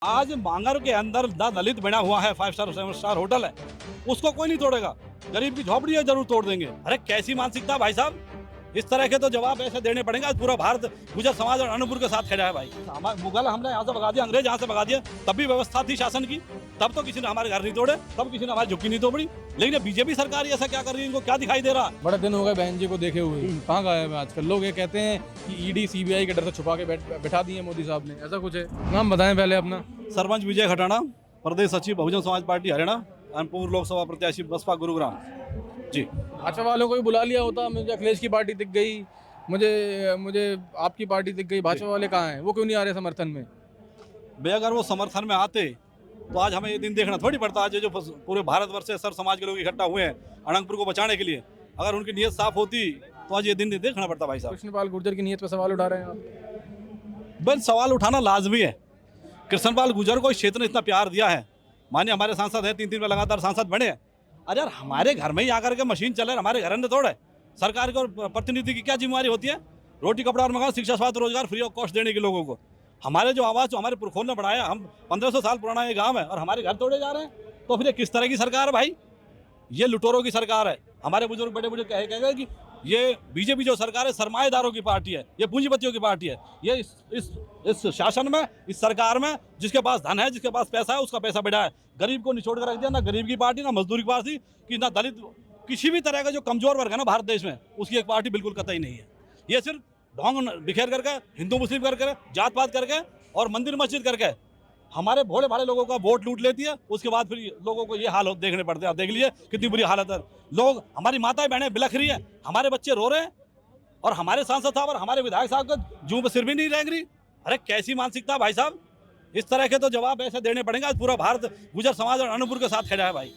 आज मांगर के अंदर दलित बना हुआ है, 5 स्टार 7 स्टार होटल है, उसको कोई नहीं तोड़ेगा। गरीब की झोपड़ी है जरूर तोड़ देंगे। अरे कैसी मानसिकता भाई साहब, इस तरह के तो जवाब ऐसे देने पड़ेंगे। आज पूरा भारत गुजर समाज और अनूपपुर के साथ खड़ा है भाई। मुगल हमने यहाँ से भगा दिया, अंग्रेज यहाँ से भगा दिया, तब भी व्यवस्था थी शासन की, तब तो किसी ने हमारे घर नहीं तोड़े, तब किसी ने हमारी झुग्गी नहीं तोड़ी। लेकिन बीजेपी सरकार ऐसा क्या कर रही है, इनको क्या दिखाई दे रहा? बड़े दिन हो गए बहन जी को देखे हुए, कहाँ गए हैं आजकल? लोग ये कहते हैं कि ईडी सीबीआई के डर से छुपा के बैठा दिए मोदी साहब ने, ऐसा कुछ है? नाम बताएं पहले अपना। सरपंच विजय खटाना, प्रदेश सचिव बहुजन समाज पार्टी हरियाणा, पूर्व लोकसभा प्रत्याशी बसपा गुरुग्राम जी। भाजपा वालों को भी बुला लिया होता, मुझे अखिलेश की पार्टी दिख गई, मुझे आपकी पार्टी दिख गई, भाजपा वाले कहाँ हैं? वो क्यों नहीं आ रहे समर्थन में? भैया अगर वो समर्थन में आते तो आज हमें ये दिन देखना थोड़ी पड़ता। आज जो पूरे भारतवर्ष से सर समाज के लोग इकट्ठा हुए हैं अनंतपुर को बचाने के लिए, अगर उनकी नीयत साफ होती तो आज ये दिन नहीं देखना पड़ता भाई साहब। कृष्णपाल गुर्जर की नीयत पर सवाल उठा रहे हैं आप? बस सवाल उठाना लाजमी है। कृष्णपाल गुर्जर को इस क्षेत्र ने इतना प्यार दिया है, मान्य हमारे सांसद हैं, 3 में लगातार सांसद बने हैं। अरे यार हमारे घर में ही आकर के मशीन चले, हमारे घर में तोड़े। सरकार को प्रतिनिधि की क्या जिम्मेदारी होती है? रोटी कपड़ा और मकान, शिक्षा स्वास्थ्य रोजगार फ्री ऑफ कॉस्ट देने के लोगों को। हमारे जो आवाज़ जो हमारे पुरखों ने बढ़ाया, हम 1500 साल पुराना ये गांव है और हमारे घर तोड़े जा रहे हैं, तो फिर ये किस तरह की सरकार है भाई? ये लुटेरों की सरकार है। हमारे बुजुर्ग बड़े बुजुर्ग कहेंगे कि ये बीजेपी जो सरकार है सरमाएदारों की पार्टी है, ये पूंजीपतियों की पार्टी है। ये इस शासन में, इस सरकार में जिसके पास धन है, जिसके पास पैसा है, उसका पैसा बढ़ा है। गरीब को निचोड़ कर रख दिया। ना गरीब की पार्टी, ना मजदूर की पार्टी, कि ना दलित, किसी भी तरह का जो कमजोर वर्ग है ना भारत देश में, उसकी एक पार्टी बिल्कुल कतई नहीं है। ये सिर्फ ढोंग बिखेर करके, हिंदू मुस्लिम करके, जात पात करके और मंदिर मस्जिद करके हमारे भोले भाले लोगों का वोट लूट लेती है। उसके बाद फिर लोगों को ये हाल देखने पड़ते हैं। आप देख लीजिए कितनी बुरी हालत है। लोग, हमारी माताएं बहनें बिलख रही है, हमारे बच्चे रो रहे हैं, और हमारे सांसद साहब और हमारे विधायक साहब का जूं पे सिर भी नहीं रेंग रही। अरे कैसी मानसिकता भाई साहब, इस तरह के तो जवाब ऐसे देने पड़ेंगे। आज पूरा भारत गुजर समाज और अनूपपुर के साथ खड़ा है भाई।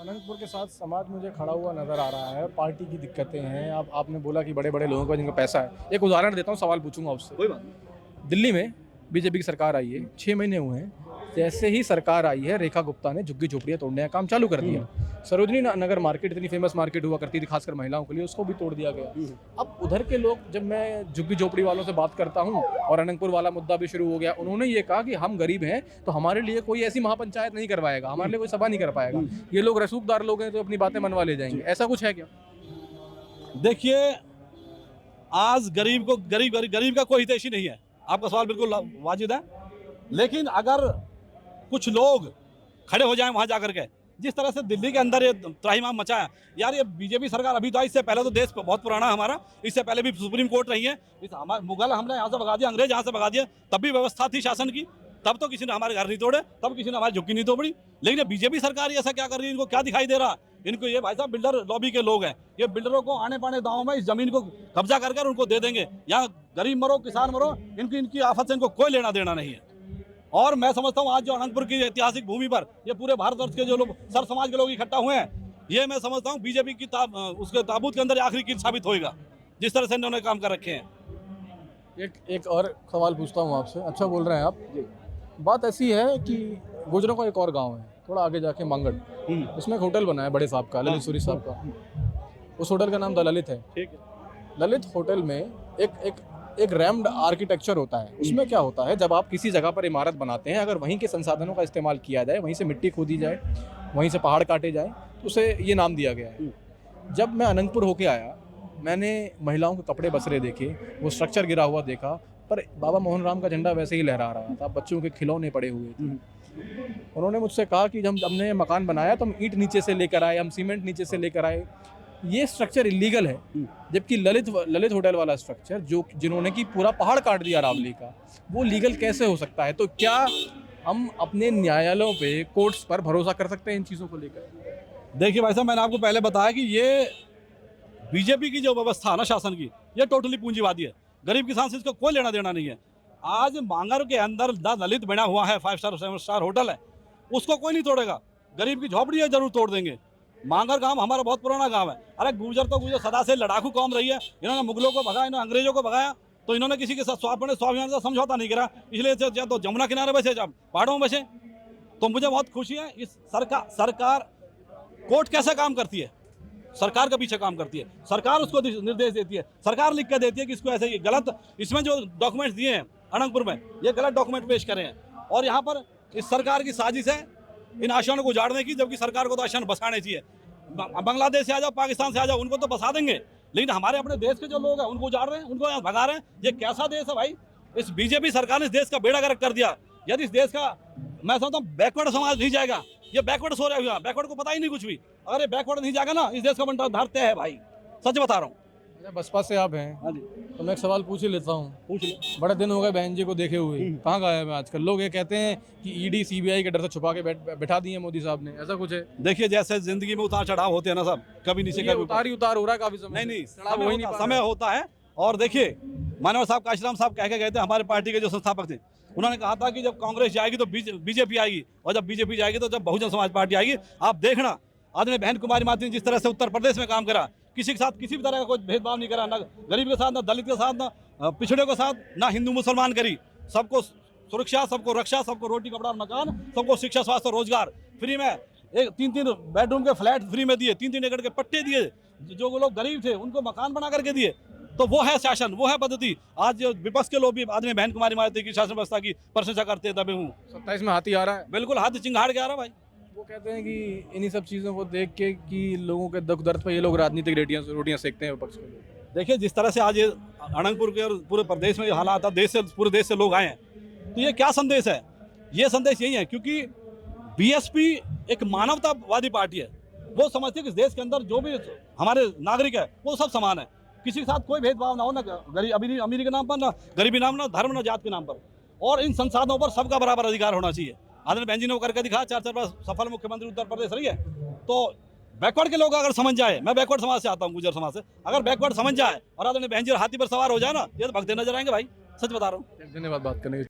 अनंतपुर के साथ समाज मुझे खड़ा हुआ नजर आ रहा है। पार्टी की दिक्कतें हैं। आपने बोला कि बड़े बड़े लोगों का जिनका पैसा है। एक उदाहरण देता हूँ, सवाल पूछूंगा आपसे। कोई बात। दिल्ली में बीजेपी की सरकार आई है, 6 महीने हुए हैं। जैसे ही सरकार आई है, रेखा गुप्ता ने झुग्गी झोपड़ियाँ तोड़ने का काम चालू कर दिया। सरोजनी नगर मार्केट इतनी फेमस मार्केट हुआ करती थी खासकर महिलाओं के लिए, उसको भी तोड़ दिया गया। अब उधर के लोग, जब मैं झुग्गी झोपड़ी वालों से बात करता हूँ, और अनंतपुर वाला मुद्दा भी शुरू हो गया, उन्होंने ये कहा कि हम गरीब हैं तो हमारे लिए कोई ऐसी महापंचायत नहीं करवाएगा, हमारे लिए कोई सभा नहीं कर पाएगा। ये लोग रसूखदार लोग हैं तो अपनी बातें मनवा ले जाएंगे। ऐसा कुछ है क्या? देखिए, आज गरीब का कोई हितैषी नहीं है। आपका सवाल बिल्कुल वाजिब है। लेकिन अगर कुछ लोग खड़े हो जाएं वहां जाकर के, जिस तरह से दिल्ली के अंदर ये त्राहिमाम मचा है यार, ये बीजेपी सरकार अभी तो आई, इससे पहले तो देश बहुत पुराना है हमारा, इससे पहले भी सुप्रीम कोर्ट रही है। मुगल हमने यहाँ से भगा दिया, अंग्रेज यहाँ से भगा दिया, तब भी व्यवस्था थी शासन की, तब तो किसी ने हमारे घर नहीं तोड़े, तब किसी ने हमारी झुग्गी नहीं तोड़ी। लेकिन बीजेपी सरकार ऐसा क्या कर रही है, इनको क्या दिखाई दे रहा? इनको ये भाई साहब बिल्डर लॉबी के लोग हैं, ये बिल्डरों को आने पाने दांव में इस जमीन को कब्जा करके उनको दे देंगे। यहाँ गरीब मरो, किसान मरो, इनकी आफत से इनको कोई लेना देना नहीं है। और मैं समझता हूँ आज जो अनंतपुर की ऐतिहासिक भूमि पर ये पूरे भारतवर्ष के जो लोग, सर समाज के लोग इकट्ठा हुए हैं, ये मैं समझता हूँ बीजेपी की उसके ताबूत के अंदर आखिरी कील साबित होएगा, जिस तरह से इन्होंने काम कर रखे हैं। एक और सवाल पूछता हूँ आपसे। अच्छा बोल रहे हैं आप। बात ऐसी है कि गुजरों का एक और गांव है थोड़ा आगे जाके मांगड़, उसमें एक होटल बना है बड़े साहब का, ललित सूरी साहब का। उस होटल का नाम द ललित है। ठीक है। ललित होटल में एक रैम्ड आर्किटेक्चर होता है। उसमें क्या होता है, जब आप किसी जगह पर इमारत बनाते हैं, अगर वहीं के संसाधनों का इस्तेमाल किया जाए, वहीं से मिट्टी खोदी जाए, वहीं से पहाड़ काटे जाए, तो उसे ये नाम दिया गया है। जब मैं अनंतपुर होके आया, मैंने महिलाओं के कपड़े बसरे देखे, वो स्ट्रक्चर गिरा हुआ देखा, पर बाबा मोहन राम का झंडा वैसे ही लहरा रहा था, बच्चों के खिलौने पड़े हुए थे। उन्होंने मुझसे कहा कि जब हमने मकान बनाया तो हम ईंट नीचे से लेकर आए, हम सीमेंट नीचे से लेकर आए, ये स्ट्रक्चर इलीगल है। जबकि ललित होटल वाला स्ट्रक्चर जिन्होंने कि पूरा पहाड़ काट दिया रावली का, वो लीगल कैसे हो सकता है? तो क्या हम अपने न्यायालयों पे, कोर्ट्स पर भरोसा कर सकते हैं इन चीज़ों को लेकर? देखिए भाई साहब, मैंने आपको पहले बताया कि ये बीजेपी की जो व्यवस्था है ना शासन की, ये टोटली पूंजीवादी है। गरीब किसान से इसका कोई लेना देना नहीं है। आज मांगर के अंदर दलित बना हुआ है, 5 स्टार 7 स्टार होटल है, उसको कोई नहीं तोड़ेगा। गरीब की झोपड़ी है जरूर तोड़ देंगे। मांगर गांव हमारा बहुत पुराना गांव है। अरे गुजर सदा से लड़ाकू कौम रही है। इन्होंने मुगलों को भगाया, इन्होंने अंग्रेजों को भगाया, तो इन्होंने किसी के साथ स्वाभिमान का समझौता नहीं करा, इसलिए तो जमुना किनारे बसे, जब पहाड़ों में बसे। तो मुझे बहुत खुशी है। इस सरकार कोर्ट कैसे काम करती है, सरकार के पीछे काम करती है, सरकार उसको निर्देश देती है, सरकार लिख कर देती है कि इसको ऐसे गलत, इसमें जो डॉक्यूमेंट्स दिए हैं अनंतपुर में, ये गलत डॉक्यूमेंट पेश करे हैं। और यहाँ पर इस सरकार की साजिश है इन आशियानों को उजाड़ने की, जबकि सरकार को तो आशियान बसाने चाहिए। बांग्लादेश से आ जाओ, पाकिस्तान से आ जाओ, उनको तो बसा देंगे, लेकिन हमारे अपने देश के जो लोग हैं उनको उजाड़ रहे हैं, उनको यहाँ भगा रहे हैं। ये कैसा देश है भाई? इस बीजेपी सरकार ने इस देश का बेड़ा गर्क कर दिया। यदि इस देश का, मैं समझता हूँ, बैकवर्ड समाज नहीं जाएगा, ये बैकवर्ड हो रहा है, बैकवर्ड को पता ही नहीं कुछ भी। अगर ये बैकवर्ड नहीं जाएगा ना, इस देश का बंटाधार तय है भाई, सच बता रहा हूँ। अच्छा, बसपा से आप हैं, हाँ जी, तो मैं एक सवाल पूछ ही लेता हूँ। पूछ लो। बड़े दिन हो गए बहन जी को देखे हुए, कहाँ गायब है आजकल? लोग ये कहते हैं कि ईडी सीबीआई के डर से छुपा के बैठा दिए मोदी साहब ने, ऐसा कुछ है? देखिए, जैसे जिंदगी में उतार चढ़ाव होते हैं ना सब, कभी नीचे ये कभी ऊपर। उतार ही उतार हो रहा है काफी समय नहीं से। नहीं, चढ़ाव हो ही नहीं पा रहा समय है। होता है। और देखिए, मानव साहब काशीराम साहब कह के गए थे, हमारे पार्टी के जो संस्थापक थे, उन्होंने कहा था कि जब कांग्रेस जाएगी तो बीजेपी आएगी, और जब बीजेपी जाएगी तो जब बहुजन समाज पार्टी आएगी। आप देखना, आदरणीय बहन कुमारी माती ने जिस तरह से उत्तर प्रदेश में काम करा, किसी के साथ किसी भी तरह का कोई भेदभाव नहीं करा, ना गरीब के साथ, ना दलित के साथ, ना पिछड़े के साथ, ना हिंदू मुसलमान करी। सबको सुरक्षा, सबको रक्षा, सबको रोटी कपड़ा और मकान, सबको शिक्षा, स्वास्थ्य और रोजगार फ्री में, एक 3-3 बेडरूम के फ्लैट फ्री में दिए, 3-3 एकड़ के पट्टे दिए, जो लोग गरीब थे उनको मकान बना करके दिए। तो वो है शासन, वो है पद्धति। आज जो विपक्ष के लोग भी आदमी बहन कुमारी माती की शासन व्यवस्था की प्रशंसा करते दबे हूँ। 27 में हाथी आ रहा है। बिल्कुल हाथ चिंगाड़ के आ रहा भाई। वो कहते हैं कि इन्हीं सब चीज़ों को देख के कि लोगों के दुख दर्द पर ये लोग राजनीतिक रोटियां सेकते हैं विपक्ष के लोग। देखिए, जिस तरह से आज ये अनंतपुर के और पूरे प्रदेश में ये हालात है, देश से, पूरे देश से लोग आए हैं, तो ये क्या संदेश है? ये संदेश यही है, क्योंकि बीएसपी एक मानवतावादी पार्टी है। वो समझती है कि इस देश के अंदर जो भी हमारे नागरिक है वो सब समान है, किसी के साथ कोई भेदभाव ना हो, ना गरीब अमीरी के नाम पर, ना गरीबी नाम, ना धर्म, ना जात के नाम पर, और इन संसाधनों पर सबका बराबर अधिकार होना चाहिए। आदरणीय बहन जी ने वो करके दिखा, 4 बार सफल मुख्यमंत्री उत्तर प्रदेश रही है। तो बैकवर्ड के लोग अगर समझ जाए, मैं बैकवर्ड समाज से आता हूँ, गुजर समाज से, अगर बैकवर्ड समझ जाए और आदरणीय बहन जी हाथी पर सवार हो जाए ना, ये तो भगते नजर आएंगे भाई, सच बता रहा हूँ। धन्यवाद बात करने के लिए।